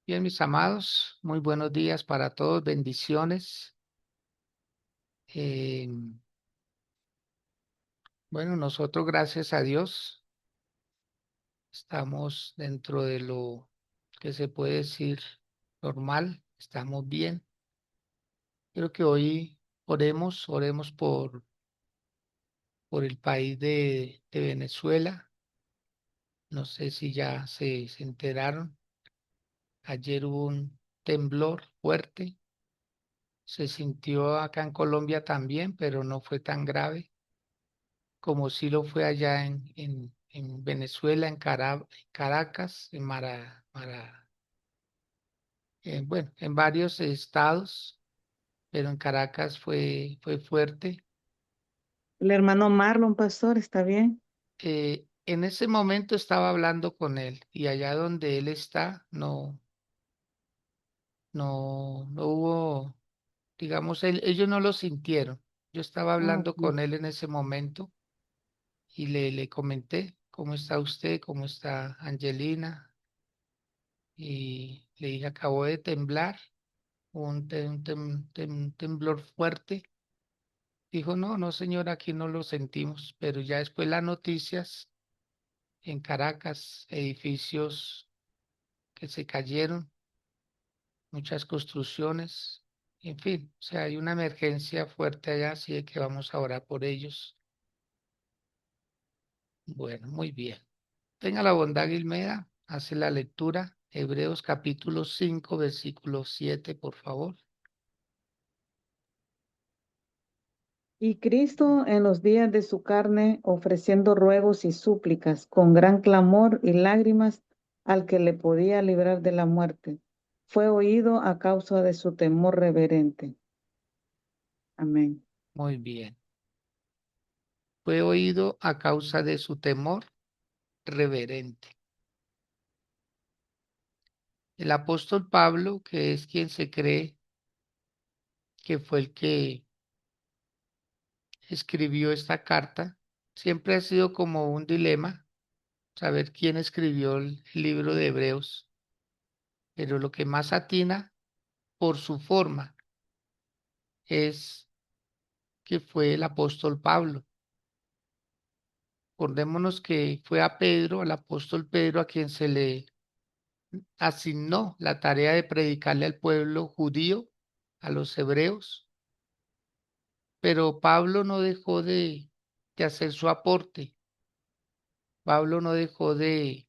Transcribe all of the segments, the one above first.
Bien, mis amados, muy buenos días para todos, bendiciones. Eh, bueno, nosotros, gracias a Dios, estamos dentro de lo que se puede decir normal, estamos bien. Quiero que hoy oremos por el país de Venezuela. No sé si ya se enteraron. Ayer hubo un temblor fuerte, se sintió acá en Colombia también, pero no fue tan grave como sí lo fue allá en Venezuela, Caracas, bueno, en varios estados, pero en Caracas fue fuerte. El hermano Marlon, pastor, ¿está bien? En ese momento estaba hablando con él y allá donde él está, no hubo, digamos, ellos no lo sintieron. Yo estaba Ah, hablando ok. con él en ese momento y le comenté, ¿cómo está usted? ¿Cómo está Angelina? Y le dije, acabó de temblar, un temblor fuerte. Dijo, no, no, señor, aquí no lo sentimos, pero ya después las noticias en Caracas, edificios que se cayeron, muchas construcciones, en fin, o sea, hay una emergencia fuerte allá, así de que vamos a orar por ellos. Bueno, muy bien. Tenga la bondad, Guilmeda, hace la lectura, Hebreos capítulo 5 versículo 7 por favor. Y Cristo en los días de su carne, ofreciendo ruegos y súplicas con gran clamor y lágrimas al que le podía librar de la muerte, fue oído a causa de su temor reverente. Amén. Muy bien. Fue oído a causa de su temor reverente. El apóstol Pablo, que es quien se cree que fue el que escribió esta carta, siempre ha sido como un dilema saber quién escribió el libro de Hebreos, pero lo que más atina por su forma es que fue el apóstol Pablo. Acordémonos que fue a Pedro, al apóstol Pedro, a quien se le asignó la tarea de predicarle al pueblo judío, a los hebreos. Pero Pablo no dejó de hacer su aporte. Pablo no dejó de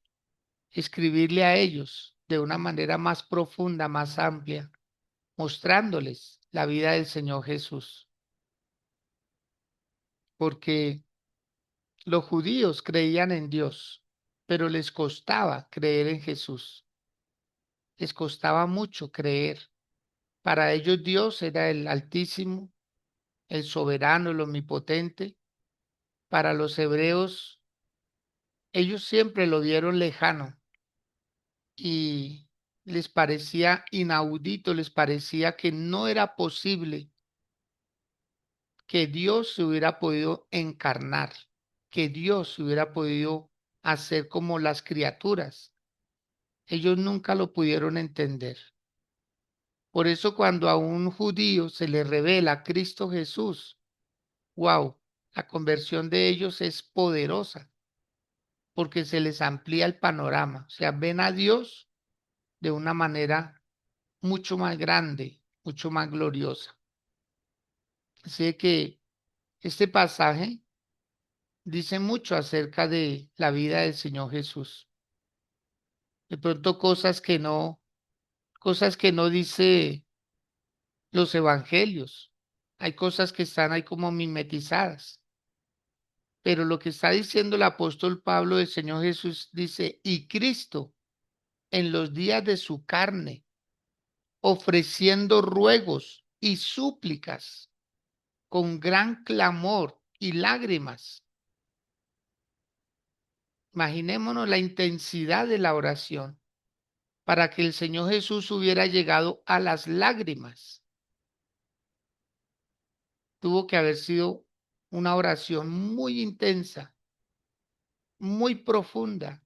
escribirle a ellos de una manera más profunda, más amplia, mostrándoles la vida del Señor Jesús. Porque los judíos creían en Dios, pero les costaba creer en Jesús. Les costaba mucho creer. Para ellos Dios era el Altísimo, el Soberano, el Omnipotente. Para los hebreos, ellos siempre lo vieron lejano y les parecía inaudito, les parecía que no era posible que Dios se hubiera podido encarnar, que Dios se hubiera podido hacer como las criaturas. Ellos nunca lo pudieron entender. Por eso cuando a un judío se le revela a Cristo Jesús, wow, la conversión de ellos es poderosa porque se les amplía el panorama. O sea, ven a Dios de una manera mucho más grande, mucho más gloriosa. Así que este pasaje dice mucho acerca de la vida del Señor Jesús. De pronto cosas que no dice los evangelios. Hay cosas que están ahí como mimetizadas. Pero lo que está diciendo el apóstol Pablo del Señor Jesús dice, y Cristo en los días de su carne, ofreciendo ruegos y súplicas con gran clamor y lágrimas. Imaginémonos la intensidad de la oración para que el Señor Jesús hubiera llegado a las lágrimas. Tuvo que haber sido una oración muy intensa, muy profunda,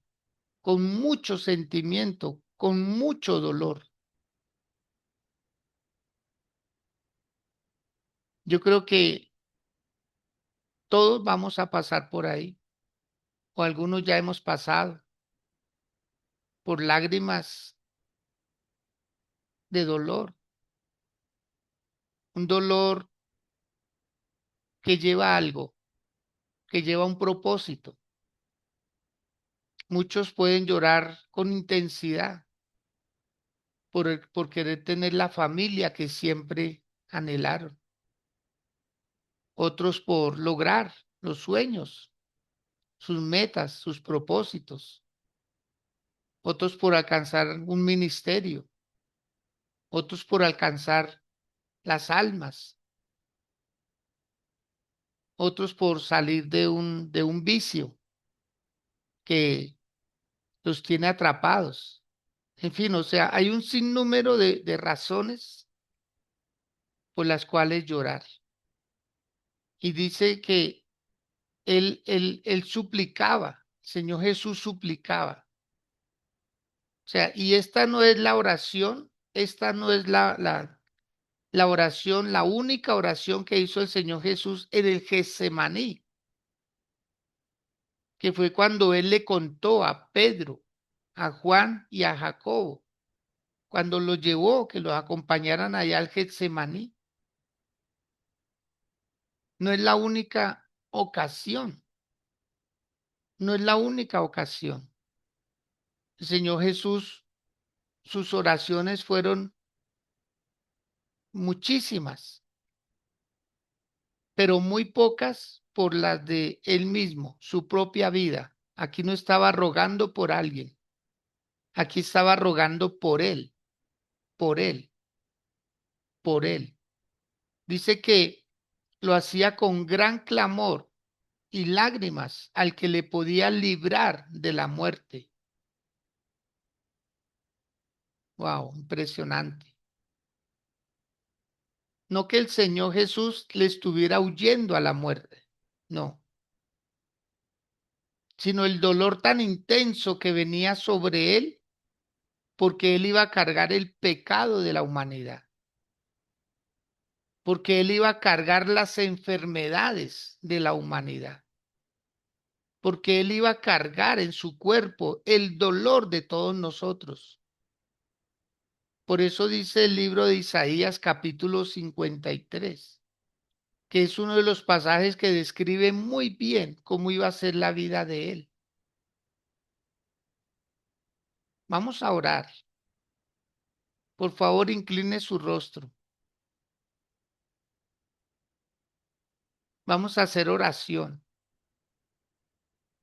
con mucho sentimiento, con mucho dolor. Yo creo que todos vamos a pasar por ahí, o algunos ya hemos pasado por lágrimas de dolor, un dolor que lleva algo, que lleva un propósito. Muchos pueden llorar con intensidad por querer tener la familia que siempre anhelaron. Otros por lograr los sueños, sus metas, sus propósitos. Otros por alcanzar un ministerio. Otros por alcanzar las almas. Otros por salir de un vicio que los tiene atrapados. En fin, o sea, hay un sinnúmero de razones por las cuales llorar. Y dice que él suplicaba, el Señor Jesús suplicaba. O sea, y esta no es la oración, esta no es la oración, la única oración que hizo el Señor Jesús en el Getsemaní, que fue cuando él le contó a Pedro, a Juan y a Jacobo, cuando los llevó, que los acompañaran allá al Getsemaní. No es la única ocasión, no es la única ocasión. El Señor Jesús, sus oraciones fueron muchísimas, pero muy pocas por las de él mismo, su propia vida. Aquí no estaba rogando por alguien, aquí estaba rogando por él, por él, por él. Dice que lo hacía con gran clamor y lágrimas al que le podía librar de la muerte. Wow, impresionante. No que el Señor Jesús le estuviera huyendo a la muerte, no, sino el dolor tan intenso que venía sobre él porque él iba a cargar el pecado de la humanidad, porque él iba a cargar las enfermedades de la humanidad, porque él iba a cargar en su cuerpo el dolor de todos nosotros. Por eso dice el libro de Isaías capítulo 53, que es uno de los pasajes que describe muy bien cómo iba a ser la vida de él. Vamos a orar. Por favor, incline su rostro. Vamos a hacer oración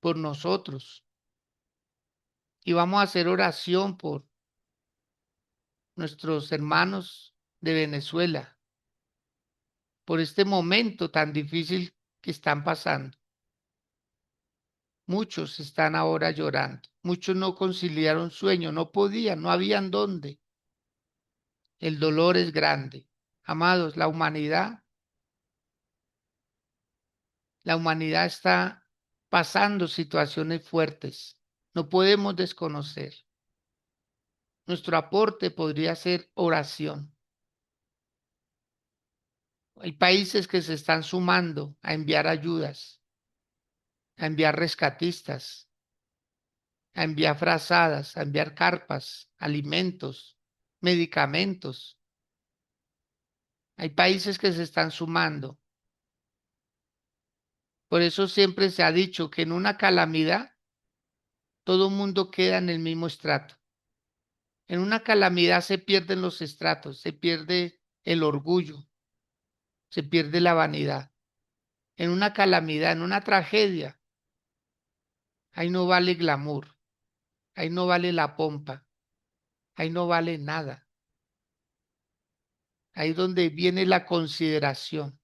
por nosotros y vamos a hacer oración por nuestros hermanos de Venezuela, por este momento tan difícil que están pasando. Muchos están ahora llorando, muchos no conciliaron sueño, no podían, no habían dónde. El dolor es grande. Amados, la humanidad está pasando situaciones fuertes. No podemos desconocer. Nuestro aporte podría ser oración. Hay países que se están sumando a enviar ayudas, a enviar rescatistas, a enviar frazadas, a enviar carpas, alimentos, medicamentos. Hay países que se están sumando. Por eso siempre se ha dicho que en una calamidad todo el mundo queda en el mismo estrato. En una calamidad se pierden los estratos, se pierde el orgullo, se pierde la vanidad. En una calamidad, en una tragedia, ahí no vale glamour, ahí no vale la pompa, ahí no vale nada. Ahí donde viene la consideración,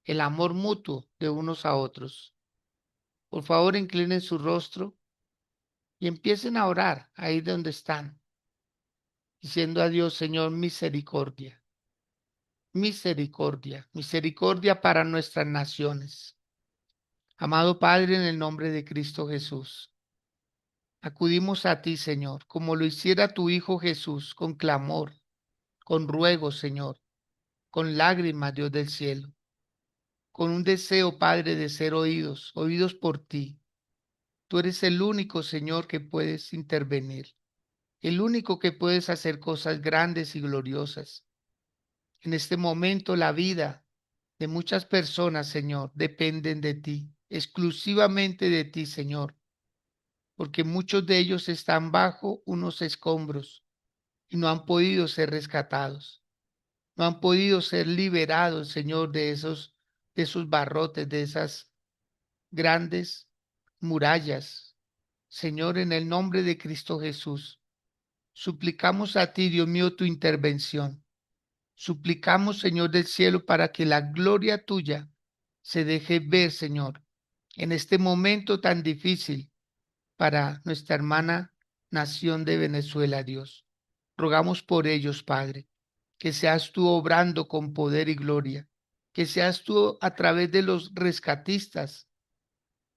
el amor mutuo de unos a otros. Por favor, inclinen su rostro y empiecen a orar ahí donde están, diciendo a Dios, Señor, misericordia, misericordia, misericordia para nuestras naciones. Amado Padre, en el nombre de Cristo Jesús, Acudimos a ti, Señor, como lo hiciera tu Hijo Jesús, con clamor, con ruego, Señor, con lágrimas, Dios del cielo, con un deseo, Padre, de ser oídos, oídos por ti. Tú eres el único, Señor, que puedes intervenir, el único que puedes hacer cosas grandes y gloriosas. En este momento, la vida de muchas personas, Señor, dependen de ti, exclusivamente de ti, Señor, porque muchos de ellos están bajo unos escombros y no han podido ser rescatados, no han podido ser liberados, Señor, de esos barrotes, de esas grandes murallas. Señor, en el nombre de Cristo Jesús, suplicamos a ti, Dios mío, tu intervención. Suplicamos, Señor del cielo, para que la gloria tuya se deje ver, Señor, en este momento tan difícil para nuestra hermana nación de Venezuela, Dios. Rogamos por ellos, Padre, que seas tú obrando con poder y gloria, que seas tú a través de los rescatistas,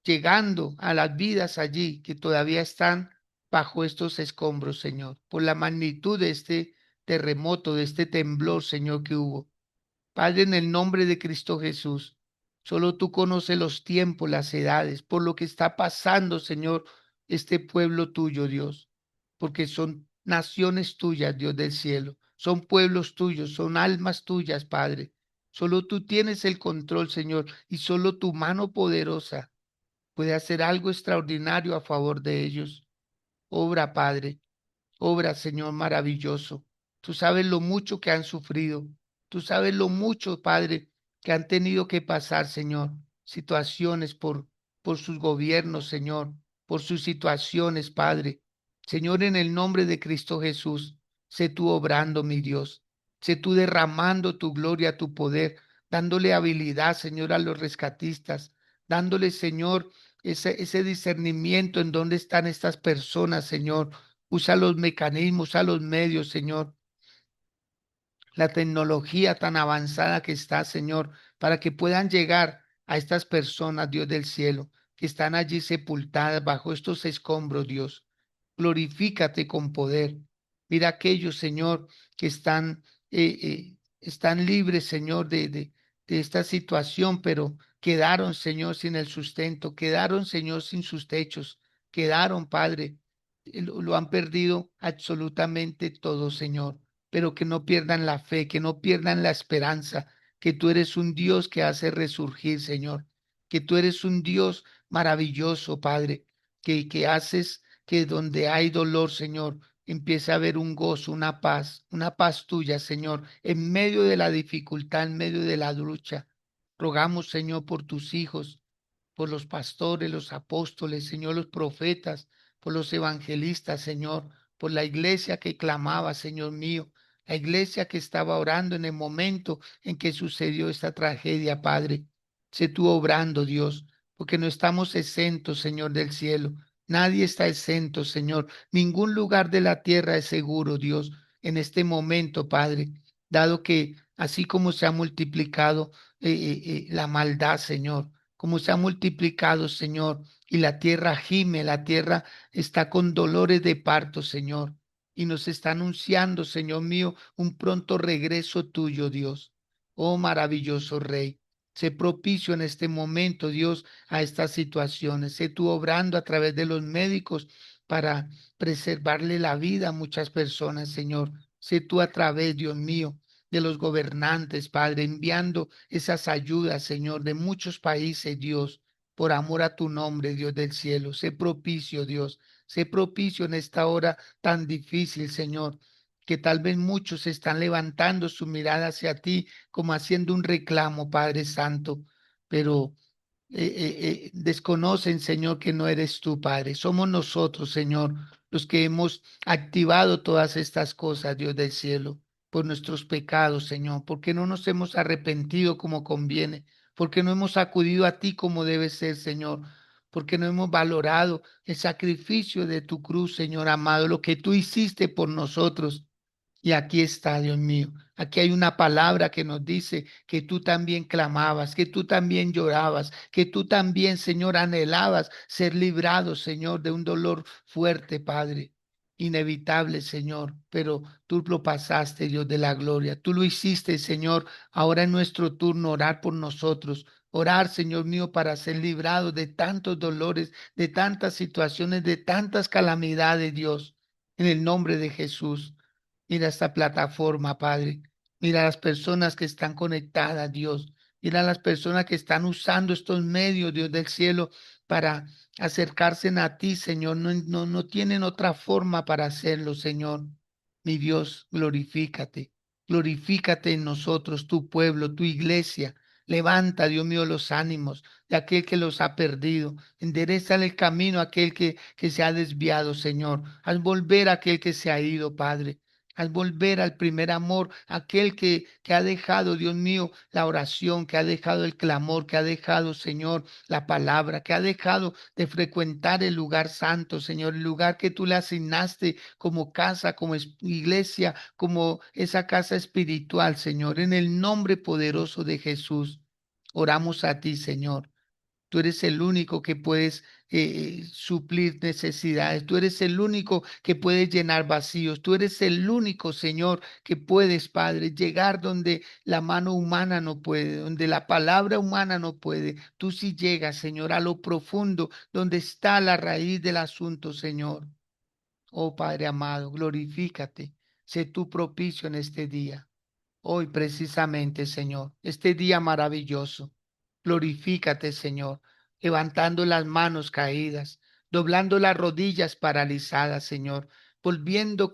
llegando a las vidas allí que todavía están bajo estos escombros, Señor, por la magnitud de este terremoto, de este temblor, Señor, que hubo. Padre, en el nombre de Cristo Jesús, solo tú conoces los tiempos, las edades, por lo que está pasando, Señor, este pueblo tuyo, Dios, porque son naciones tuyas, Dios del cielo, son pueblos tuyos, son almas tuyas, Padre. Solo tú tienes el control, Señor, y solo tu mano poderosa puede hacer algo extraordinario a favor de ellos. Obra, Padre. Obra, Señor, maravilloso. Tú sabes lo mucho que han sufrido. Tú sabes lo mucho, Padre, que han tenido que pasar, Señor. Situaciones por sus gobiernos, Señor, por sus situaciones, Padre. Señor, en el nombre de Cristo Jesús, sé tú obrando, mi Dios. Sé tú derramando tu gloria, tu poder, dándole habilidad, Señor, a los rescatistas, dándole, Señor, ese discernimiento en dónde están estas personas, Señor. Usa los mecanismos, usa los medios, Señor, la tecnología tan avanzada que está, Señor, para que puedan llegar a estas personas, Dios del cielo, que están allí sepultadas bajo estos escombros, Dios. Glorifícate con poder. Mira aquellos, Señor, que están libres, Señor, de esta situación, pero quedaron, Señor, sin el sustento, quedaron, Señor, sin sus techos, quedaron, Padre, lo han perdido absolutamente todo, Señor, pero que no pierdan la fe, que no pierdan la esperanza, que tú eres un Dios que hace resurgir, Señor, que tú eres un Dios maravilloso, Padre, que haces que donde hay dolor, Señor, empiece a haber un gozo, una paz tuya, Señor, en medio de la dificultad, en medio de la lucha. Rogamos, Señor, por tus hijos, por los pastores, los apóstoles, Señor, los profetas, por los evangelistas, Señor, por la iglesia que clamaba, Señor mío, la iglesia que estaba orando en el momento en que sucedió esta tragedia, Padre. Sé tú obrando, Dios, porque no estamos exentos, Señor del cielo. Nadie está exento, Señor. Ningún lugar de la tierra es seguro, Dios, en este momento, Padre, dado que así como se ha multiplicado la maldad, Señor, como se ha multiplicado, Señor, y la tierra gime, la tierra está con dolores de parto, Señor, y nos está anunciando, Señor mío, un pronto regreso tuyo, Dios. Oh maravilloso Rey, sé propicio en este momento, Dios, a estas situaciones. Sé tú obrando a través de los médicos para preservarle la vida a muchas personas, Señor. Sé tú a través, Dios mío, de los gobernantes, Padre, enviando esas ayudas, Señor, de muchos países, Dios, por amor a tu nombre, Dios del cielo. Sé propicio, Dios. Sé propicio en esta hora tan difícil, Señor, que tal vez muchos están levantando su mirada hacia ti como haciendo un reclamo, Padre Santo, pero desconocen, Señor, que no eres tú, Padre. Somos nosotros, Señor, los que hemos activado todas estas cosas, Dios del cielo, por nuestros pecados, Señor, porque no nos hemos arrepentido como conviene, porque no hemos acudido a ti como debe ser, Señor, porque no hemos valorado el sacrificio de tu cruz, Señor amado, lo que tú hiciste por nosotros Y aquí está, Dios mío. Aquí hay una palabra que nos dice que tú también clamabas, que tú también llorabas, que tú también, Señor, anhelabas ser librado, Señor, de un dolor fuerte, Padre. Inevitable, Señor, pero tú lo pasaste, Dios de la gloria. Tú lo hiciste, Señor. Ahora es nuestro turno orar por nosotros. Orar, Señor mío, para ser librados de tantos dolores, de tantas situaciones, de tantas calamidades, Dios. En el nombre de Jesús. Mira esta plataforma, Padre. Mira a las personas que están conectadas, Dios. Mira a las personas que están usando estos medios, Dios del cielo, para acercarse a ti, Señor. No tienen otra forma para hacerlo, Señor. Mi Dios, glorifícate. Glorifícate en nosotros, tu pueblo, tu iglesia. Levanta, Dios mío, los ánimos de aquel que los ha perdido. Enderezale el camino a aquel que se ha desviado, Señor. Haz volver a aquel que se ha ido, Padre. Al volver al primer amor, aquel que ha dejado, Dios mío, la oración, que ha dejado el clamor, que ha dejado, Señor, la palabra, que ha dejado de frecuentar el lugar santo, Señor, el lugar que tú le asignaste como casa, como iglesia, como esa casa espiritual, Señor, en el nombre poderoso de Jesús. Oramos a ti, Señor. Tú eres el único que puedes suplir necesidades. Tú eres el único que puedes llenar vacíos. Tú eres el único, Señor, que puedes, Padre, llegar donde la mano humana no puede, donde la palabra humana no puede. Tú sí llegas, Señor, a lo profundo, donde está la raíz del asunto, Señor. Oh Padre amado, glorifícate. Sé tú propicio en este día. Hoy precisamente, Señor, este día maravilloso, glorifícate, Señor, levantando las manos caídas, doblando las rodillas paralizadas, Señor, volviendo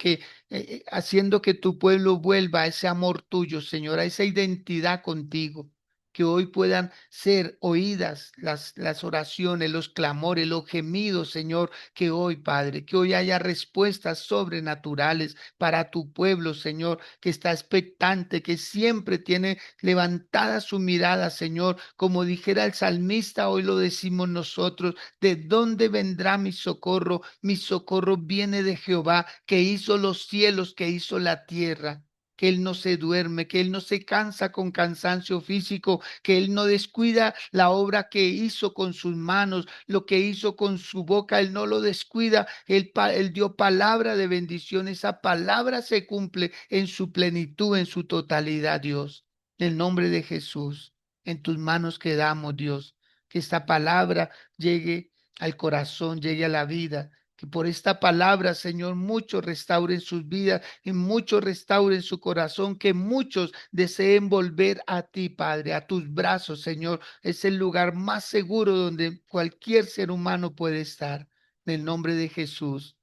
haciendo que tu pueblo vuelva a ese amor tuyo, Señor, a esa identidad contigo. Que hoy puedan ser oídas las oraciones, los clamores, los gemidos, Señor, que hoy, Padre, que hoy haya respuestas sobrenaturales para tu pueblo, Señor, que está expectante, que siempre tiene levantada su mirada, Señor, como dijera el salmista, hoy lo decimos nosotros, ¿de dónde vendrá mi socorro? Mi socorro viene de Jehová, que hizo los cielos, que hizo la tierra. Que Él no se duerme, que Él no se cansa con cansancio físico, que Él no descuida la obra que hizo con sus manos, lo que hizo con su boca, Él no lo descuida. Él dio palabra de bendición. Esa palabra se cumple en su plenitud, en su totalidad, Dios. En el nombre de Jesús, en tus manos quedamos, Dios. Que esta palabra llegue al corazón, llegue a la vida. Que por esta palabra, Señor, muchos restauren sus vidas y muchos restauren su corazón. Que muchos deseen volver a ti, Padre, a tus brazos, Señor. Es el lugar más seguro donde cualquier ser humano puede estar. En el nombre de Jesús.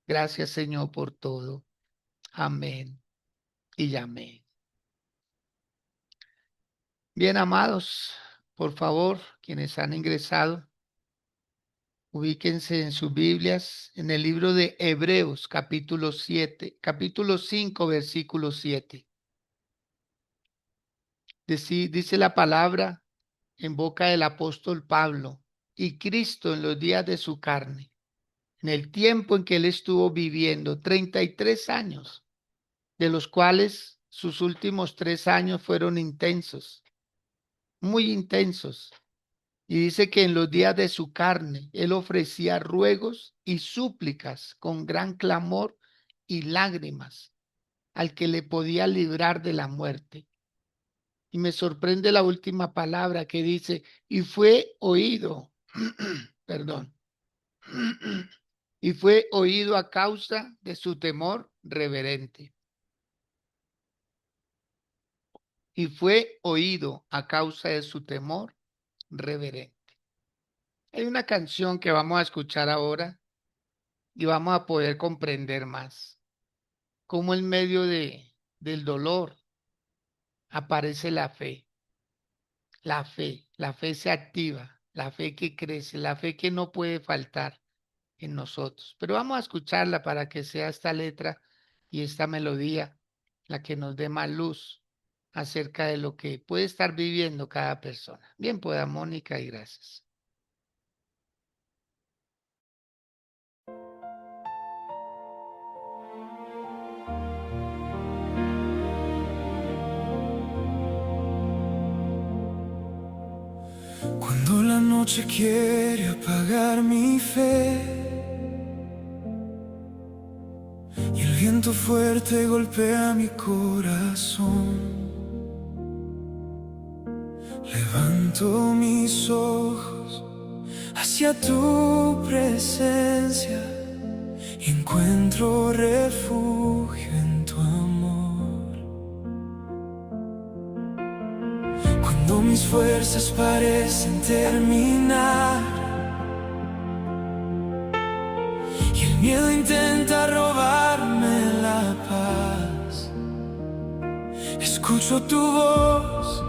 Gracias, Señor, por todo. Amén y amén. Bien, amados, por favor, quienes han ingresado, ubíquense en sus Biblias en el libro de Hebreos, capítulo 7, capítulo 5, versículo 7. Dice la palabra en boca del apóstol Pablo: y Cristo en los días de su carne, en el tiempo en que él estuvo viviendo, 33 años, de los cuales sus últimos 3 años fueron intensos, muy intensos. Y dice que en los días de su carne, él ofrecía ruegos y súplicas con gran clamor y lágrimas al que le podía librar de la muerte. Y me sorprende la última palabra que dice, y fue oído, perdón, y fue oído a causa de su temor reverente. Y fue oído a causa de su temor reverente. Hay una canción que vamos a escuchar ahora y vamos a poder comprender más cómo en medio del dolor aparece la fe se activa, la fe que crece, la fe que no puede faltar en nosotros. Pero vamos a escucharla para que sea esta letra y esta melodía la que nos dé más luz acerca de lo que puede estar viviendo cada persona. Bien, pues, Mónica, y gracias. noche quiere apagar mi fe y el viento fuerte golpea mi corazón. Levanto mis ojos hacia tu presencia y encuentro refugio en tu amor. Cuando mis fuerzas parecen terminar y el miedo intenta robarme la paz, escucho tu voz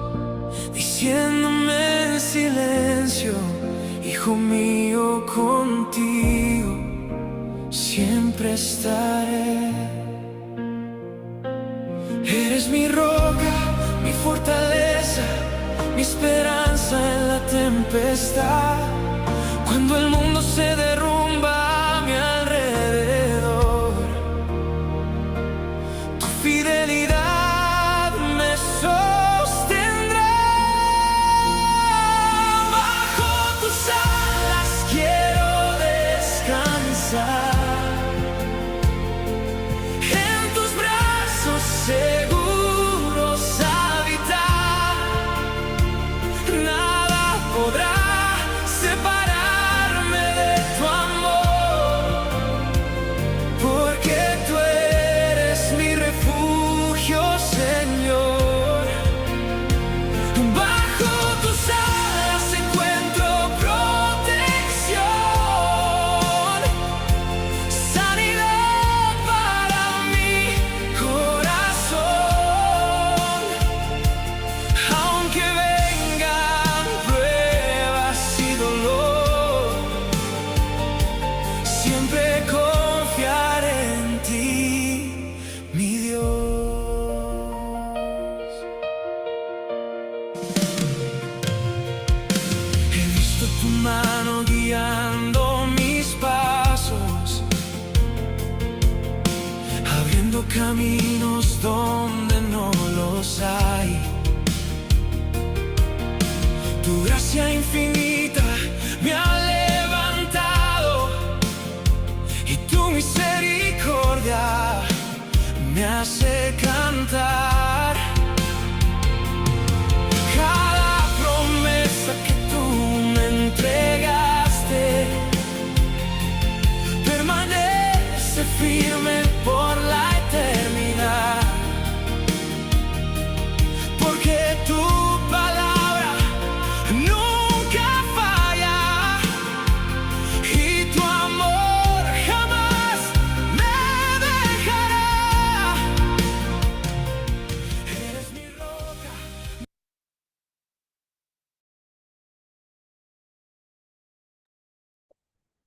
diciéndome en silencio: hijo mío, contigo siempre estaré. Eres mi roca, mi fortaleza, mi esperanza en la tempestad. Cuando el mundo se derrumba a mi alrededor, tu fidelidad me sostendrá. Bajo tus alas quiero descansar, en tus brazos seguros habitar. Nada podrá separarme de tu amor, porque tú eres mi refugio, Señor. Bajo tus alas encuentro protección, sanidad para mi corazón. Aunque vengan pruebas y dolor, siempre confiaré en ti, mi Dios. He visto tu mano guiando mis pasos, abriendo caminos donde no los hay. Tu gracia infinita me ha levantado y tu misericordia me hace cantar. Cada promesa que tú me entregaste permanece firme por la eternidad, porque tu palabra nunca falla y tu amor jamás me dejará. Eres mi roca.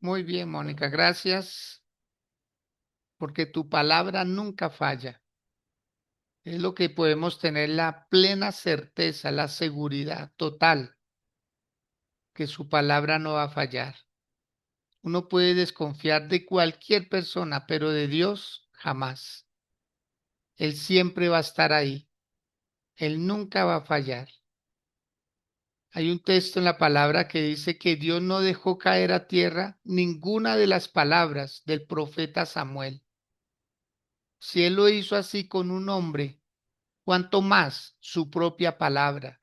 Muy bien, Mónica, gracias, porque tu palabra nunca falla. Es lo que podemos tener la plena certeza, la seguridad total que su palabra no va a fallar. Uno puede desconfiar de cualquier persona, pero de Dios jamás. Él siempre va a estar ahí. Él nunca va a fallar. Hay un texto en la palabra que dice que Dios no dejó caer a tierra ninguna de las palabras del profeta Samuel. Si Él lo hizo así con un hombre, ¿cuánto más su propia palabra?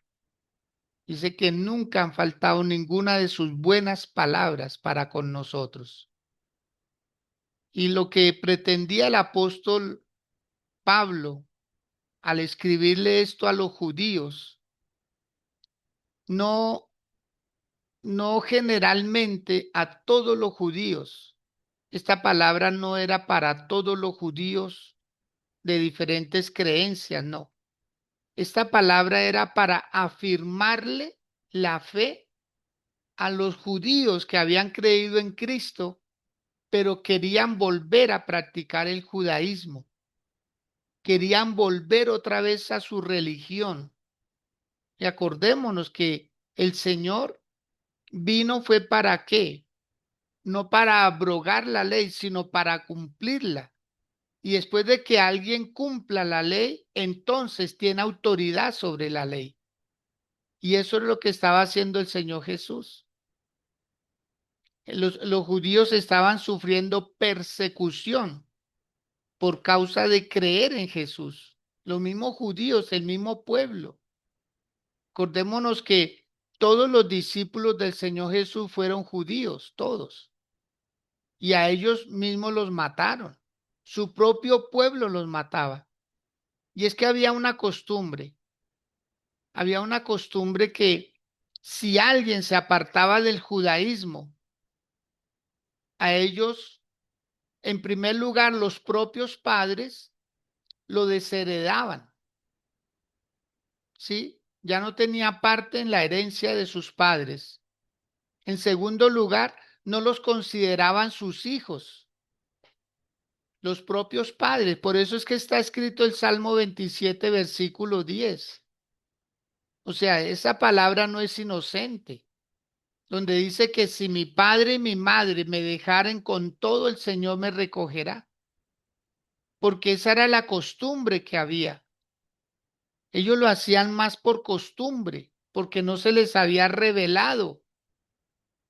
Dice que nunca han faltado ninguna de sus buenas palabras para con nosotros. Y lo que pretendía el apóstol Pablo al escribirle esto a los judíos, no, no generalmente a todos los judíos. Esta palabra no era para todos los judíos de diferentes creencias, no. Esta palabra era para afirmarle la fe a los judíos que habían creído en Cristo, pero querían volver a practicar el judaísmo. Querían volver otra vez a su religión. Y acordémonos que el Señor vino fue para qué, no para abrogar la ley, sino para cumplirla. Y después de que alguien cumpla la ley, entonces tiene autoridad sobre la ley. Y eso es lo que estaba haciendo el Señor Jesús. Los judíos estaban sufriendo persecución por causa de creer en Jesús. Los mismos judíos, el mismo pueblo. Acordémonos que todos los discípulos del Señor Jesús fueron judíos, todos. Y a ellos mismos los mataron. Su propio pueblo los mataba. Y es que había una costumbre que si alguien se apartaba del judaísmo, a ellos, en primer lugar, los propios padres lo desheredaban, ¿sí? Ya no tenía parte en la herencia de sus padres. En segundo lugar, no los consideraban sus hijos, los propios padres. Por eso es que está escrito el Salmo 27, versículo 10. O sea, esa palabra no es inocente, donde dice que si mi padre y mi madre me dejaren, con todo el Señor me recogerá, porque esa era la costumbre que había. Ellos lo hacían más por costumbre, porque no se les había revelado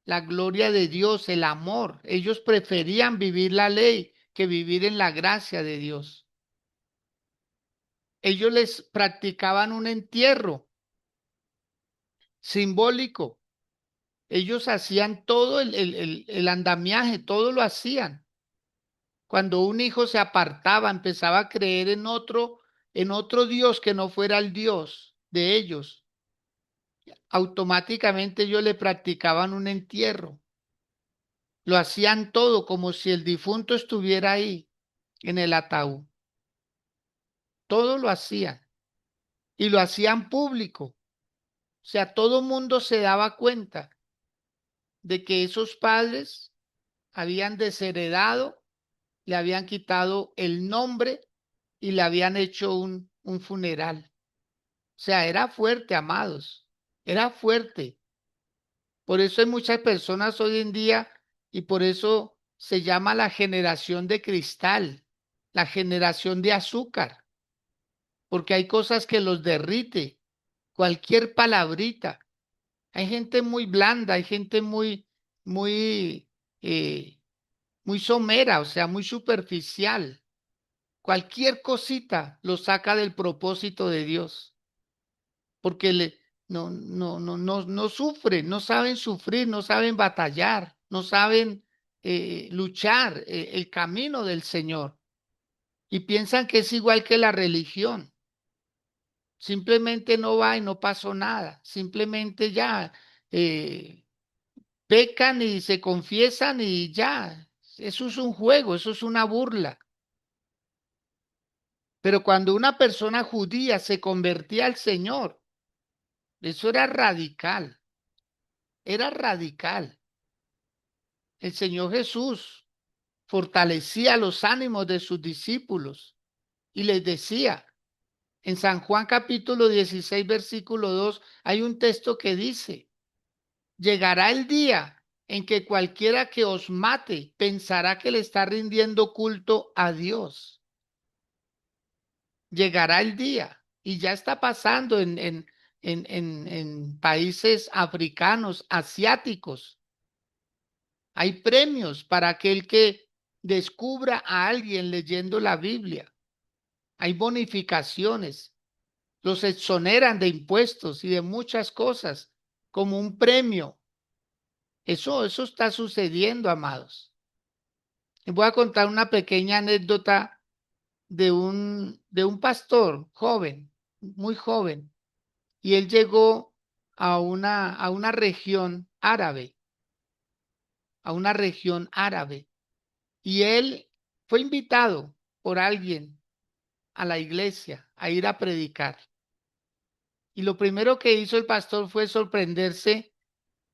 la gloria de Dios, el amor. Ellos preferían vivir la ley que vivir en la gracia de Dios. Ellos les practicaban un entierro simbólico. Ellos hacían todo el andamiaje, todo lo hacían. Cuando un hijo se apartaba, empezaba a creer en otro Dios que no fuera el Dios de ellos, automáticamente ellos le practicaban un entierro. Lo hacían todo como si el difunto estuviera ahí en el ataúd. Todo lo hacían y lo hacían público. O sea, todo el mundo se daba cuenta de que esos padres habían desheredado, le habían quitado el nombre y le habían hecho un funeral. O sea, era fuerte, amados, era fuerte. Por eso hay muchas personas hoy en día y por eso se llama la generación de cristal, la generación de azúcar, porque hay cosas que los derrite, cualquier palabrita. Hay gente muy blanda, hay gente muy, eh, muy somera, o sea, muy superficial. Cualquier cosita lo saca del propósito de Dios, porque no sufren, no saben sufrir, no saben batallar, no saben luchar el camino del Señor y piensan que es igual que la religión. Simplemente no va y no pasó nada, simplemente ya eh, pecan y se confiesan y ya. Eso es un juego, eso es una burla. Pero cuando una persona judía se convertía al Señor, eso era radical, era radical. El Señor Jesús fortalecía los ánimos de sus discípulos y les decía, en San Juan capítulo 16, versículo 2, hay un texto que dice, llegará el día en que cualquiera que os mate pensará que le está rindiendo culto a Dios. Llegará el día y ya está pasando en países africanos, asiáticos. Hay premios para aquel que descubra a alguien leyendo la Biblia. Hay bonificaciones. Los exoneran de impuestos y de muchas cosas como un premio. Eso está sucediendo, amados. Les voy a contar una pequeña anécdota de un pastor joven, muy joven, y él llegó a una región árabe, a una región árabe, y él fue invitado por alguien a la iglesia a ir a predicar. Y lo primero que hizo el pastor fue sorprenderse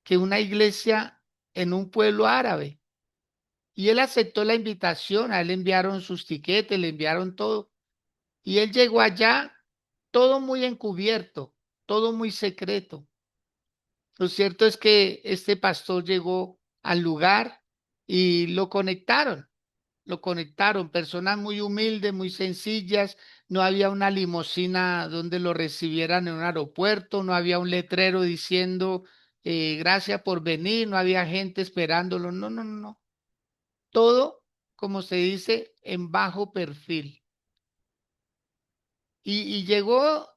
que una iglesia en un pueblo árabe. Y él aceptó la invitación, a él le enviaron sus tiquetes, le enviaron todo. Y él llegó allá, todo muy encubierto, todo muy secreto. Lo cierto es que este pastor llegó al lugar y lo conectaron, personas muy humildes, muy sencillas, no había una limusina donde lo recibieran en un aeropuerto, no había un letrero diciendo gracias por venir, no había gente esperándolo, no, no, no, no. Todo, como se dice, en bajo perfil. Y llegó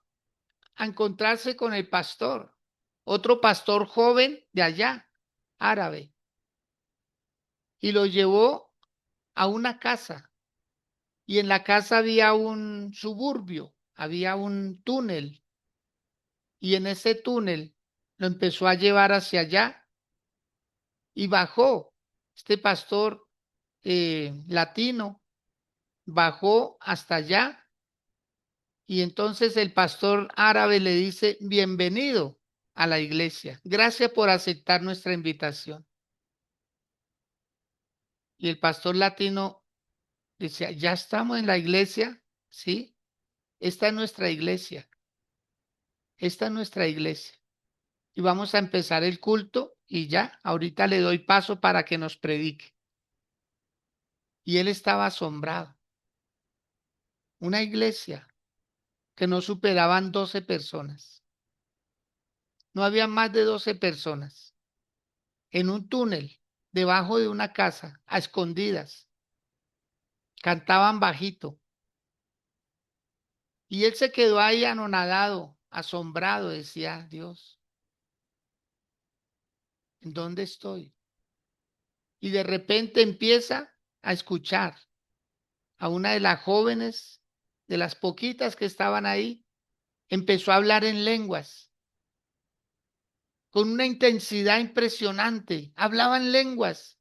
a encontrarse con el pastor, otro pastor joven de allá, árabe, y lo llevó a una casa. Y en la casa había un suburbio, había un túnel, y en ese túnel lo empezó a llevar hacia allá y bajó. Este pastor latino bajó hasta allá y entonces el pastor árabe le dice, bienvenido a la iglesia, gracias por aceptar nuestra invitación. Y el pastor latino decía, ya estamos en la iglesia, ¿sí? Esta es nuestra iglesia, esta es nuestra iglesia. Y vamos a empezar el culto y ya, ahorita le doy paso para que nos predique. Y él estaba asombrado. Una iglesia que no superaban 12 personas. No había más de 12 personas. En un túnel, debajo de una casa, a escondidas. Cantaban bajito. Y él se quedó ahí anonadado, asombrado, decía, Dios, ¿en dónde estoy? Y de repente empieza a escuchar a una de las jóvenes, de las poquitas que estaban ahí, empezó a hablar en lenguas, con una intensidad impresionante, hablaba en lenguas.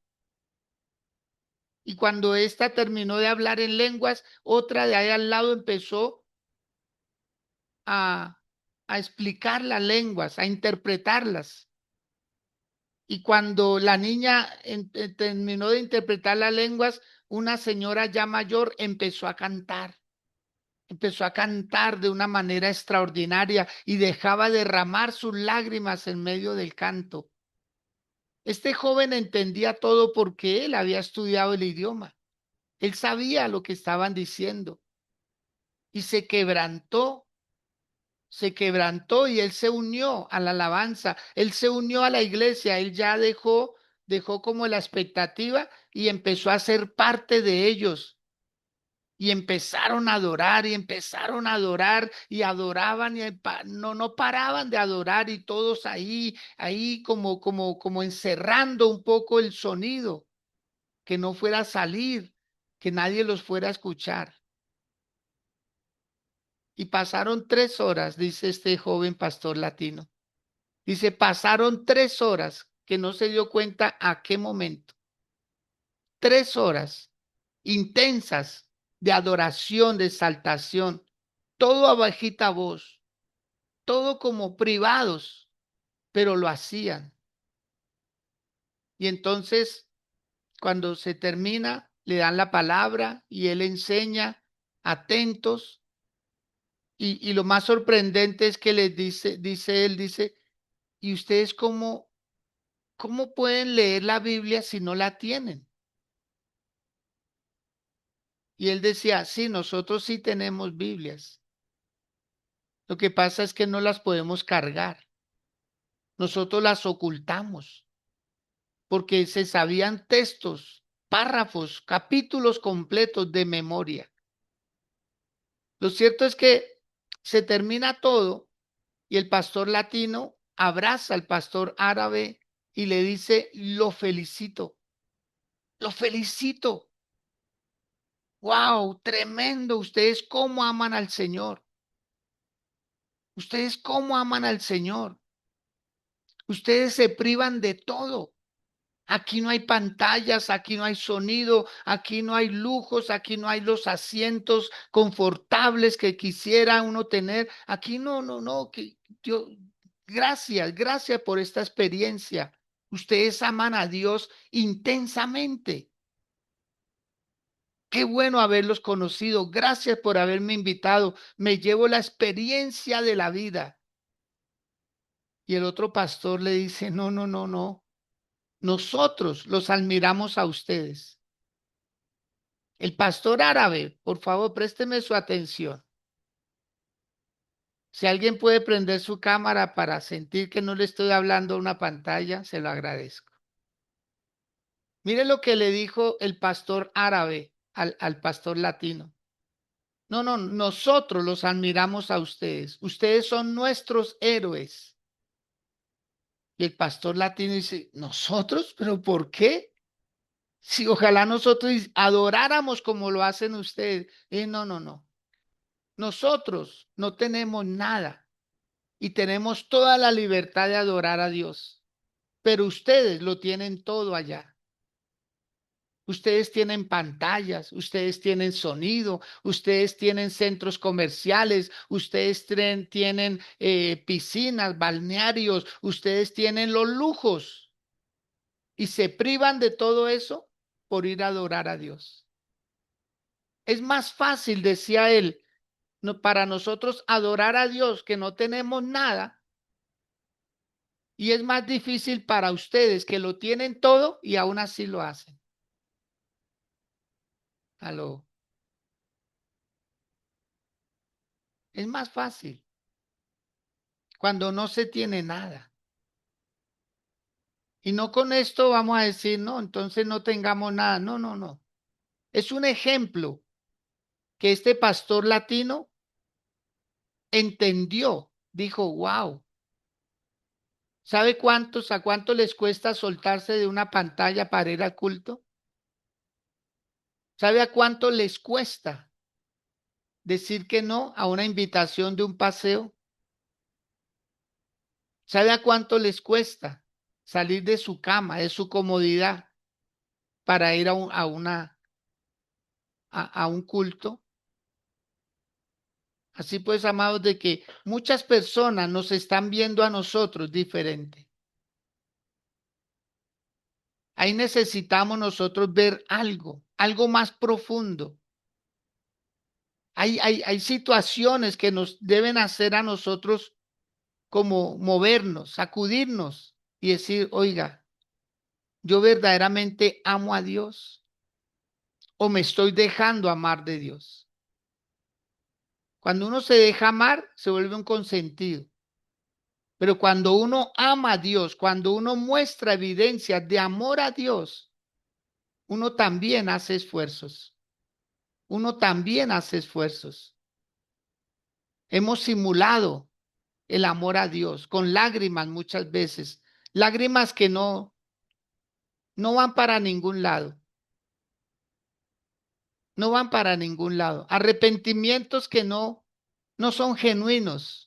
Y cuando ésta terminó de hablar en lenguas, otra de ahí al lado empezó a, a explicar las lenguas, a interpretarlas. Y cuando la niña terminó de interpretar las lenguas, una señora ya mayor empezó a cantar de una manera extraordinaria y dejaba derramar sus lágrimas en medio del canto. Este joven entendía todo porque él había estudiado el idioma. Él sabía lo que estaban diciendo y se quebrantó y él se unió a la alabanza, él se unió a la iglesia, él ya dejó como la expectativa y empezó a ser parte de ellos. Y empezaron a adorar y empezaron a adorar y adoraban y no paraban de adorar y todos ahí como encerrando un poco el sonido, que no fuera a salir, que nadie los fuera a escuchar. Y pasaron 3 horas, dice este joven pastor latino. Dice, pasaron 3 horas que no se dio cuenta a qué momento. 3 horas intensas de adoración, de exaltación, todo a bajita voz, todo como privados, pero lo hacían. Y entonces, cuando se termina, le dan la palabra y él enseña atentos. Y lo más sorprendente es que les dice, ¿y ustedes cómo pueden leer la Biblia si no la tienen? Y él decía, sí, nosotros sí tenemos Biblias. Lo que pasa es que no las podemos cargar. Nosotros las ocultamos porque se sabían textos, párrafos, capítulos completos de memoria. Lo cierto es que se termina todo y el pastor latino abraza al pastor árabe y le dice, lo felicito, lo felicito. Wow, tremendo. Ustedes cómo aman al Señor. Ustedes cómo aman al Señor. Ustedes se privan de todo. Aquí no hay pantallas, aquí no hay sonido, aquí no hay lujos, aquí no hay los asientos confortables que quisiera uno tener. Aquí no, que yo, gracias por esta experiencia. Ustedes aman a Dios intensamente. Qué bueno haberlos conocido. Gracias por haberme invitado. Me llevo la experiencia de la vida. Y el otro pastor le dice, no. Nosotros los admiramos a ustedes. El pastor árabe, por favor, présteme su atención. Si alguien puede prender su cámara para sentir que no le estoy hablando a una pantalla, se lo agradezco. Mire lo que le dijo el pastor árabe al pastor latino. No, no, nosotros los admiramos a ustedes. Ustedes son nuestros héroes. Y el pastor latino dice, ¿nosotros? ¿Pero por qué? Si ojalá nosotros adoráramos como lo hacen ustedes. No, no, no. Nosotros no tenemos nada y tenemos toda la libertad de adorar a Dios, pero ustedes lo tienen todo allá. Ustedes tienen pantallas, ustedes tienen sonido, ustedes tienen centros comerciales, ustedes tienen piscinas, balnearios, ustedes tienen los lujos y se privan de todo eso por ir a adorar a Dios. Es más fácil, decía él, para nosotros adorar a Dios que no tenemos nada, y es más difícil para ustedes que lo tienen todo y aún así lo hacen. Aló. Es más fácil cuando no se tiene nada. Y no con esto vamos a decir, no, entonces no tengamos nada. No, no, no. Es un ejemplo que este pastor latino entendió. Dijo, wow. ¿Sabe a cuánto les cuesta soltarse de una pantalla para ir al culto? ¿Sabe a cuánto les cuesta decir que no a una invitación de un paseo? ¿Sabe a cuánto les cuesta salir de su cama, de su comodidad, para ir a un culto? Así pues, amados, de que muchas personas nos están viendo a nosotros diferente. Ahí necesitamos nosotros ver algo más profundo. Hay situaciones que nos deben hacer a nosotros como movernos, sacudirnos y decir, oiga, yo verdaderamente amo a Dios o me estoy dejando amar de Dios. Cuando uno se deja amar, se vuelve un consentido. Pero cuando uno ama a Dios, cuando uno muestra evidencia de amor a Dios, uno también hace esfuerzos. Uno también hace esfuerzos. Hemos simulado el amor a Dios con lágrimas muchas veces, lágrimas que no van para ningún lado. No van para ningún lado. Arrepentimientos que no son genuinos.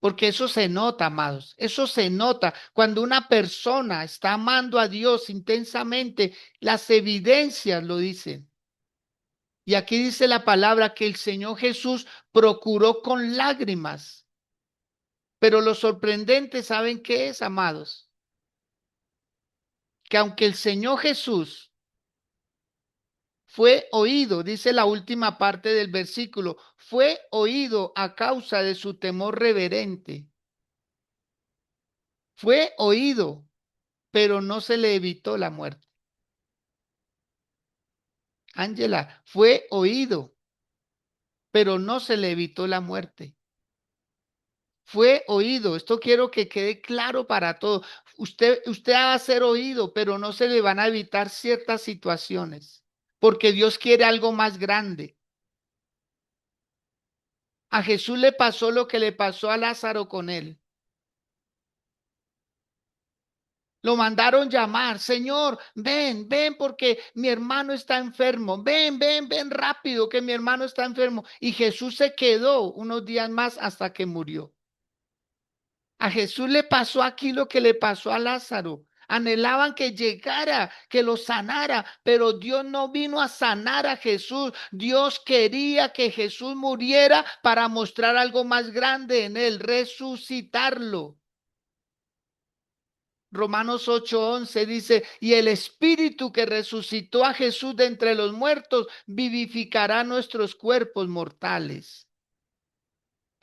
Porque eso se nota, amados, eso se nota. Cuando una persona está amando a Dios intensamente, las evidencias lo dicen. Y aquí dice la palabra que el Señor Jesús procuró con lágrimas. Pero lo sorprendente, ¿saben qué es, amados? Que aunque el Señor Jesús fue oído, dice la última parte del versículo, fue oído a causa de su temor reverente. Fue oído, pero no se le evitó la muerte. Ángela, fue oído, pero no se le evitó la muerte. Fue oído. Esto quiero que quede claro para todos. Usted va a ser oído, pero no se le van a evitar ciertas situaciones, porque Dios quiere algo más grande. A Jesús le pasó lo que le pasó a Lázaro con él. Lo mandaron llamar, Señor, ven, ven porque mi hermano está enfermo, ven, ven, ven rápido que mi hermano está enfermo. Y Jesús se quedó unos días más hasta que murió. A Jesús le pasó aquí lo que le pasó a Lázaro. Anhelaban que llegara, que lo sanara, pero Dios no vino a sanar a Jesús. Dios quería que Jesús muriera para mostrar algo más grande en él, resucitarlo. Romanos 8:11 dice, y el Espíritu que resucitó a Jesús de entre los muertos vivificará nuestros cuerpos mortales.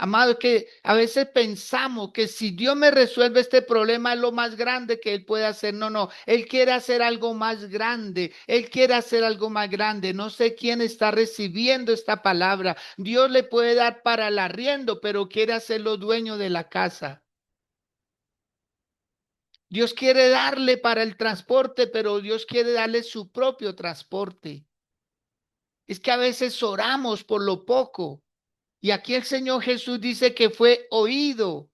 Amado, que a veces pensamos que si Dios me resuelve este problema es lo más grande que Él puede hacer. No, no, Él quiere hacer algo más grande. Él quiere hacer algo más grande. No sé quién está recibiendo esta palabra. Dios le puede dar para el arriendo, pero quiere hacerlo dueño de la casa. Dios quiere darle para el transporte, pero Dios quiere darle su propio transporte. Es que a veces oramos por lo poco. Y aquí el Señor Jesús dice que fue oído.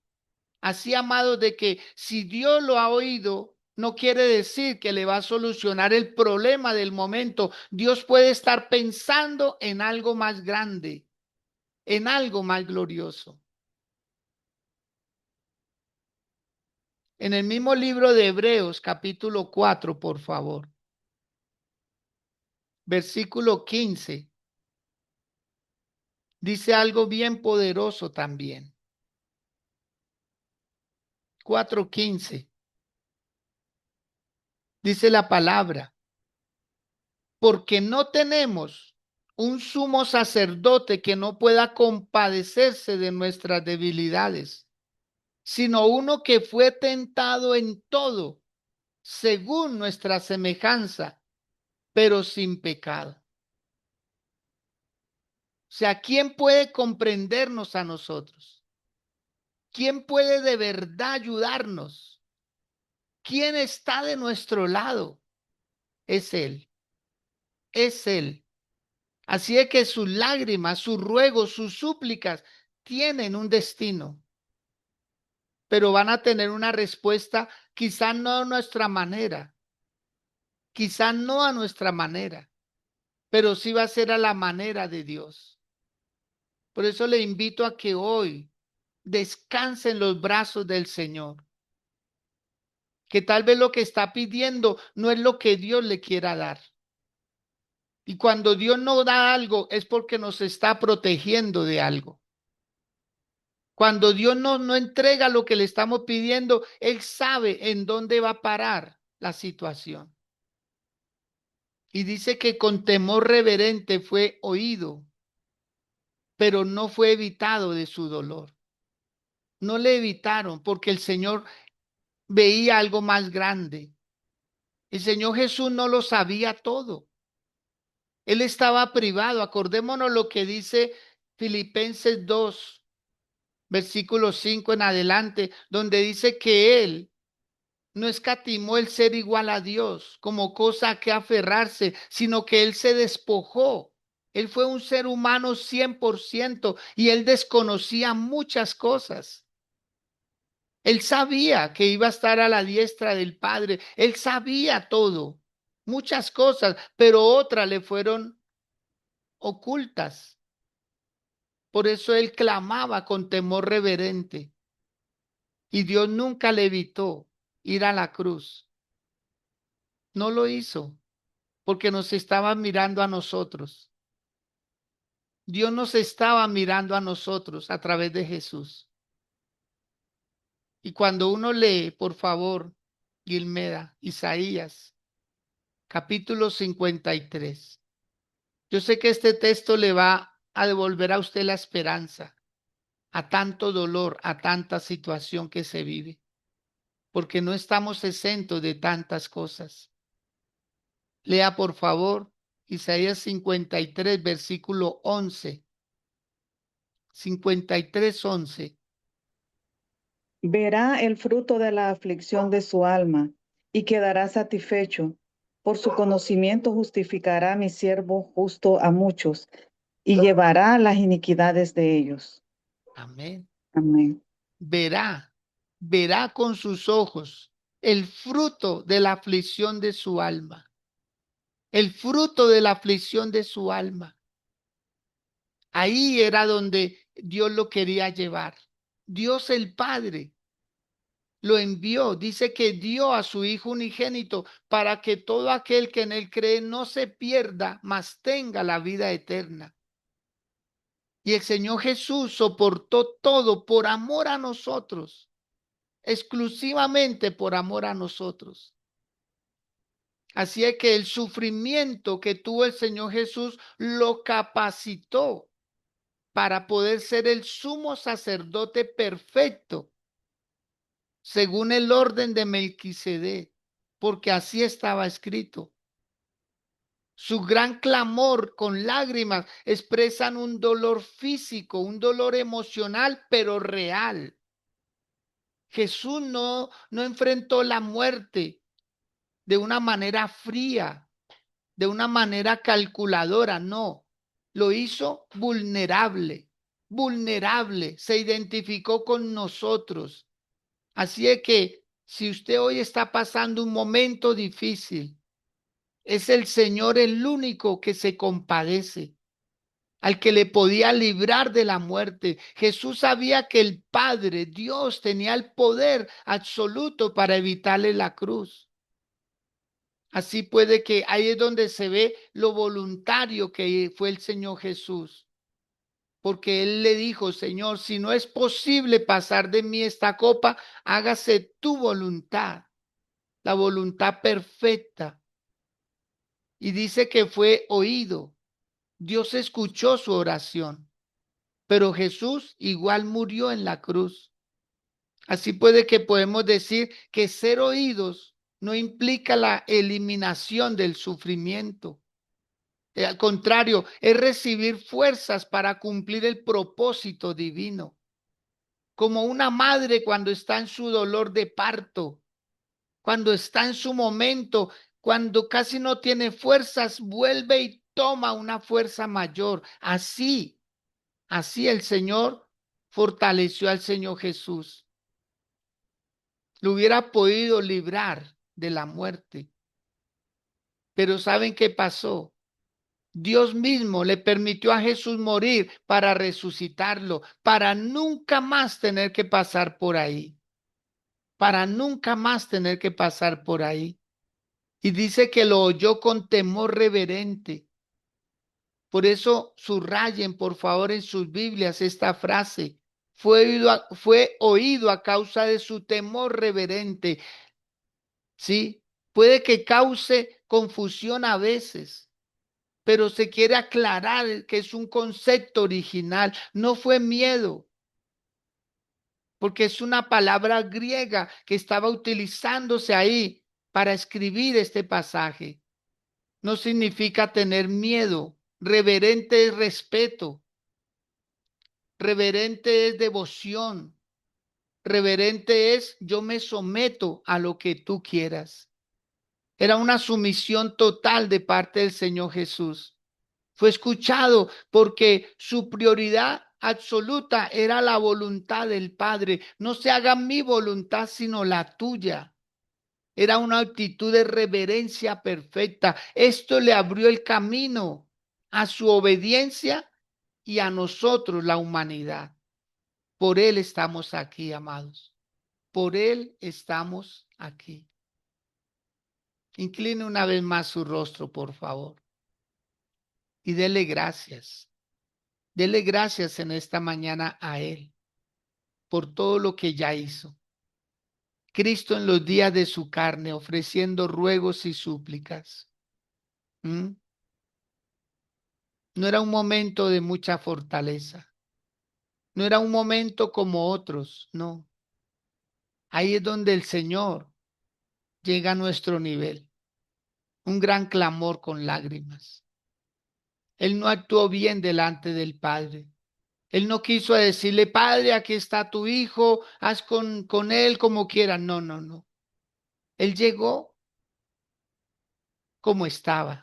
Así, amado, de que si Dios lo ha oído, no quiere decir que le va a solucionar el problema del momento. Dios puede estar pensando en algo más grande, en algo más glorioso. En el mismo libro de Hebreos, capítulo 4, por favor, versículo 15, dice algo bien poderoso también. 4:15, dice la palabra. Porque no tenemos un sumo sacerdote que no pueda compadecerse de nuestras debilidades, sino uno que fue tentado en todo, según nuestra semejanza, pero sin pecado. O sea, ¿quién puede comprendernos a nosotros? ¿Quién puede de verdad ayudarnos? ¿Quién está de nuestro lado? Es Él, es Él. Así es que sus lágrimas, sus ruegos, sus súplicas tienen un destino, pero van a tener una respuesta, quizá no a nuestra manera, quizá no a nuestra manera, pero sí va a ser a la manera de Dios. Por eso le invito a que hoy descanse en los brazos del Señor, que tal vez lo que está pidiendo no es lo que Dios le quiera dar. Y cuando Dios no da algo es porque nos está protegiendo de algo. Cuando Dios no entrega lo que le estamos pidiendo, Él sabe en dónde va a parar la situación. Y dice que con temor reverente fue oído, pero no fue evitado de su dolor. No le evitaron porque el Señor veía algo más grande. El Señor Jesús no lo sabía todo. Él estaba privado. Acordémonos lo que dice Filipenses 2, versículo 5 en adelante, donde dice que Él no escatimó el ser igual a Dios como cosa a que aferrarse, sino que Él se despojó. Él fue un ser humano 100% y Él desconocía muchas cosas. Él sabía que iba a estar a la diestra del Padre. Él sabía todo, muchas cosas, pero otras le fueron ocultas. Por eso Él clamaba con temor reverente. Y Dios nunca le evitó ir a la cruz. No lo hizo porque nos estaba mirando a nosotros. Dios nos estaba mirando a nosotros a través de Jesús. Y cuando uno lee, por favor, Gilmeda, Isaías, capítulo 53, yo sé que este texto le va a devolver a usted la esperanza a tanto dolor, a tanta situación que se vive, porque no estamos exentos de tantas cosas. Lea, por favor, Isaías 53, versículo 11. 53:11. Verá el fruto de la aflicción de su alma y quedará satisfecho. Por su conocimiento justificará a mi siervo justo a muchos y llevará las iniquidades de ellos. Amén. Amén. Verá con sus ojos el fruto de la aflicción de su alma. El fruto de la aflicción de su alma. Ahí era donde Dios lo quería llevar. Dios el Padre lo envió, dice que dio a su Hijo unigénito para que todo aquel que en él cree no se pierda, mas tenga la vida eterna. Y el Señor Jesús soportó todo por amor a nosotros, exclusivamente por amor a nosotros. Así es que el sufrimiento que tuvo el Señor Jesús lo capacitó para poder ser el sumo sacerdote perfecto, según el orden de Melquisedec, porque así estaba escrito. Su gran clamor con lágrimas expresan un dolor físico, un dolor emocional, pero real. Jesús no enfrentó la muerte de una manera fría, de una manera calculadora, no. Lo hizo vulnerable, vulnerable, se identificó con nosotros. Así es que si usted hoy está pasando un momento difícil, es el Señor el único que se compadece, al que le podía librar de la muerte. Jesús sabía que el Padre, Dios, tenía el poder absoluto para evitarle la cruz. Así puede que ahí es donde se ve lo voluntario que fue el Señor Jesús. Porque él le dijo, Señor, si no es posible pasar de mí esta copa, hágase tu voluntad, la voluntad perfecta. Y dice que fue oído. Dios escuchó su oración, pero Jesús igual murió en la cruz. Así puede que podemos decir que ser oídos no implica la eliminación del sufrimiento. Al contrario, es recibir fuerzas para cumplir el propósito divino. Como una madre cuando está en su dolor de parto, cuando está en su momento, cuando casi no tiene fuerzas, vuelve y toma una fuerza mayor. Así el Señor fortaleció al Señor Jesús. Lo hubiera podido librar de la muerte. Pero ¿saben qué pasó? Dios mismo le permitió a Jesús morir para resucitarlo, para nunca más tener que pasar por ahí, para nunca más tener que pasar por ahí. Y dice que lo oyó con temor reverente. Por eso subrayen, por favor, en sus Biblias esta frase. Fue oído a causa de su temor reverente. Sí, puede que cause confusión a veces, pero se quiere aclarar que es un concepto original. No fue miedo, porque es una palabra griega que estaba utilizándose ahí para escribir este pasaje. No significa tener miedo. Reverente es respeto. Reverente es devoción. Reverente es yo me someto a lo que tú quieras. Era una sumisión total de parte del Señor Jesús. Fue escuchado porque su prioridad absoluta era la voluntad del Padre. No se haga mi voluntad, sino la tuya. Era una actitud de reverencia perfecta. Esto le abrió el camino a su obediencia y a nosotros, la humanidad. Por Él estamos aquí, amados. Por Él estamos aquí. Incline una vez más su rostro, por favor, y dele gracias. Dele gracias en esta mañana a Él por todo lo que ya hizo. Cristo en los días de su carne, ofreciendo ruegos y súplicas. ¿Mm? No era un momento de mucha fortaleza. No era un momento como otros, no. Ahí es donde el Señor llega a nuestro nivel. Un gran clamor con lágrimas. Él no actuó bien delante del Padre. Él no quiso decirle, Padre, aquí está tu hijo, haz con él como quieras. No, no, no. Él llegó como estaba.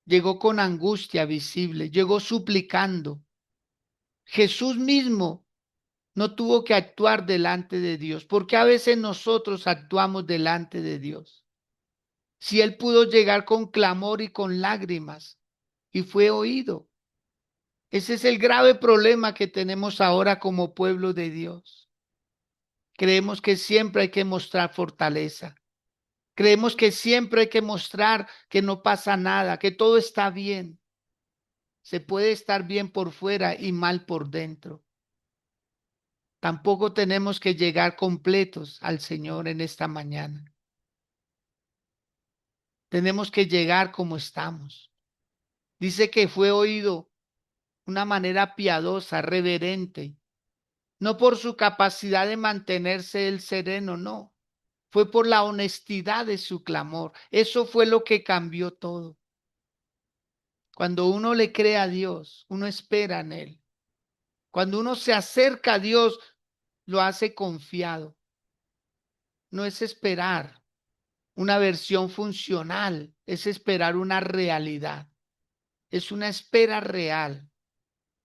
Llegó con angustia visible, llegó suplicando. Jesús mismo no tuvo que actuar delante de Dios, porque a veces nosotros actuamos delante de Dios. Si Él pudo llegar con clamor y con lágrimas y fue oído. Ese es el grave problema que tenemos ahora como pueblo de Dios. Creemos que siempre hay que mostrar fortaleza. Creemos que siempre hay que mostrar que no pasa nada, que todo está bien. Se puede estar bien por fuera y mal por dentro. Tampoco tenemos que llegar completos al Señor en esta mañana. Tenemos que llegar como estamos. Dice que fue oído una manera piadosa, reverente, no por su capacidad de mantenerse él sereno, no, fue por la honestidad de su clamor. Eso fue lo que cambió todo. Cuando uno le cree a Dios, uno espera en él. Cuando uno se acerca a Dios, lo hace confiado. No es esperar una versión funcional, es esperar una realidad. Es una espera real.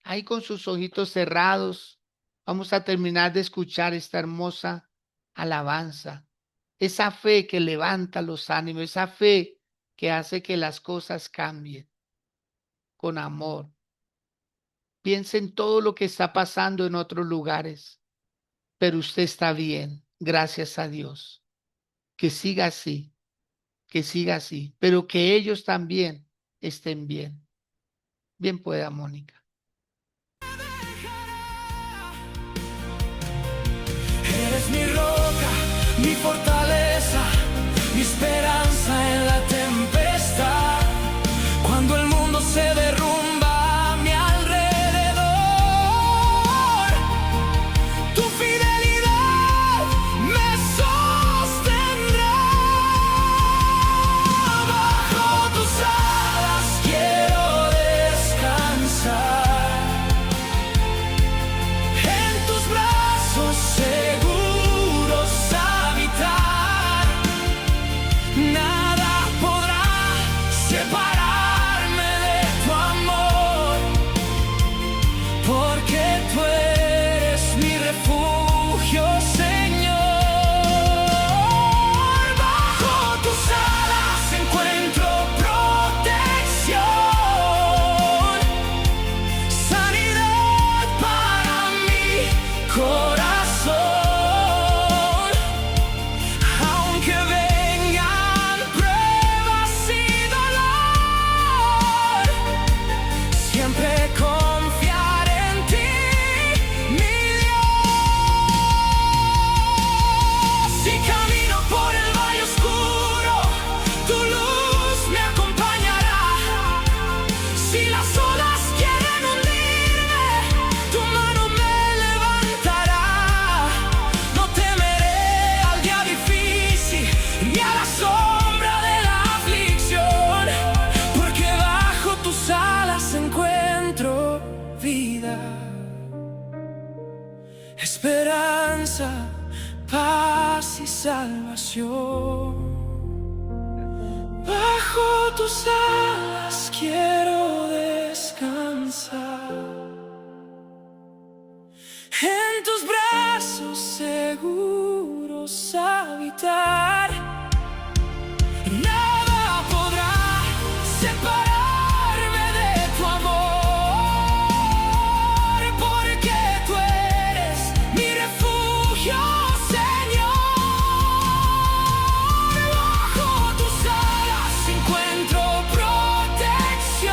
Ahí con sus ojitos cerrados, vamos a terminar de escuchar esta hermosa alabanza. Esa fe que levanta los ánimos, esa fe que hace que las cosas cambien con amor. Piensa en todo lo que está pasando en otros lugares, pero usted está bien, gracias a Dios. Que siga así, que siga así, pero que ellos también estén bien. Bien pueda, Mónica. Eres mi roca, mi fortaleza, mi esperanza en la tempestad. Cuando el mundo se derrumba a mi alrededor, tu fidelidad me sostendrá. Bajo tus alas quiero descansar. En tus brazos seguros habitar. Nada podrá separarme de tu amor, porque tú eres mi refugio, Señor. Bajo tus alas encuentro protección, sanidad para mi corazón. Aunque vengan pruebas y dolor, siempre confiaré en ti, mi Dios. Si camino por el valle oscuro, tu luz me acompañará. Si las olas quieren hundirme, tu mano me levantará. No temeré al día difícil ni a la sombra de la aflicción, porque bajo tus alas encuentro vida, esperanza, paz y salvación. Bajo tus alas quiero descansar. En tus brazos seguros habitar. Nada podrá separarme de tu amor, porque tú eres mi refugio, Señor. Bajo tus alas encuentro protección,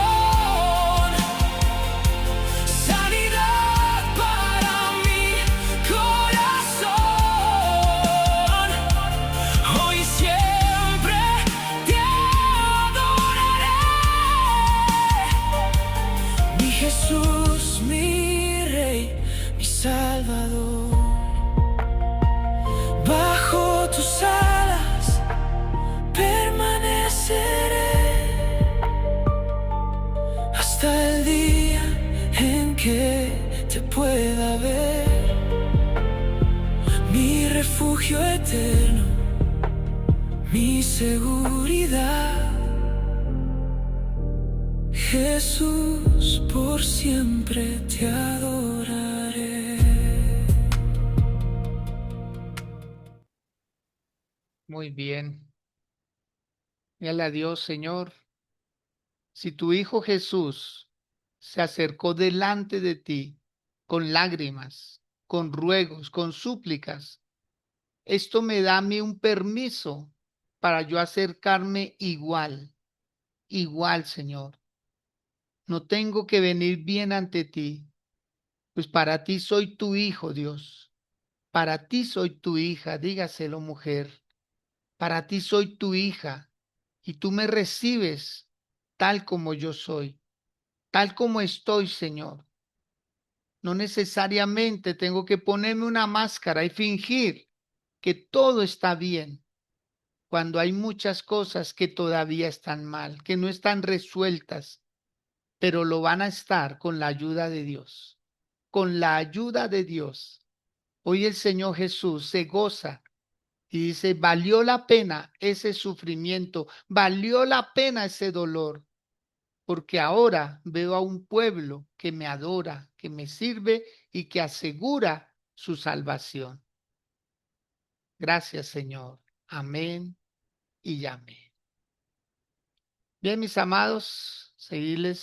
sanidad para mi corazón. Hoy siempre te adoraré, mi Jesús, mi Rey, mi Salvador. Bajo tus alas permaneceré hasta el día en que te pueda ver, mi refugio eterno, mi seguridad. Jesús, por siempre te adoraré. Muy bien. Dígale a Dios, Señor, si tu Hijo Jesús se acercó delante de ti con lágrimas, con ruegos, con súplicas, esto me da a mí un permiso para yo acercarme igual, igual, Señor. No tengo que venir bien ante ti, pues para ti soy tu hijo, Dios. Para ti soy tu hija, dígaselo, mujer. Para ti soy tu hija y tú me recibes tal como yo soy. tal como estoy, Señor. No necesariamente tengo que ponerme una máscara y fingir que todo está bien, cuando hay muchas cosas que todavía están mal, que no están resueltas, pero lo van a estar con la ayuda de Dios. Con la ayuda de Dios. Hoy el Señor Jesús se goza y dice, valió la pena ese sufrimiento, valió la pena ese dolor, porque ahora veo a un pueblo que me adora, que me sirve y que asegura su salvación. Gracias, Señor. Amén y amén. Bien, mis amados, seguirles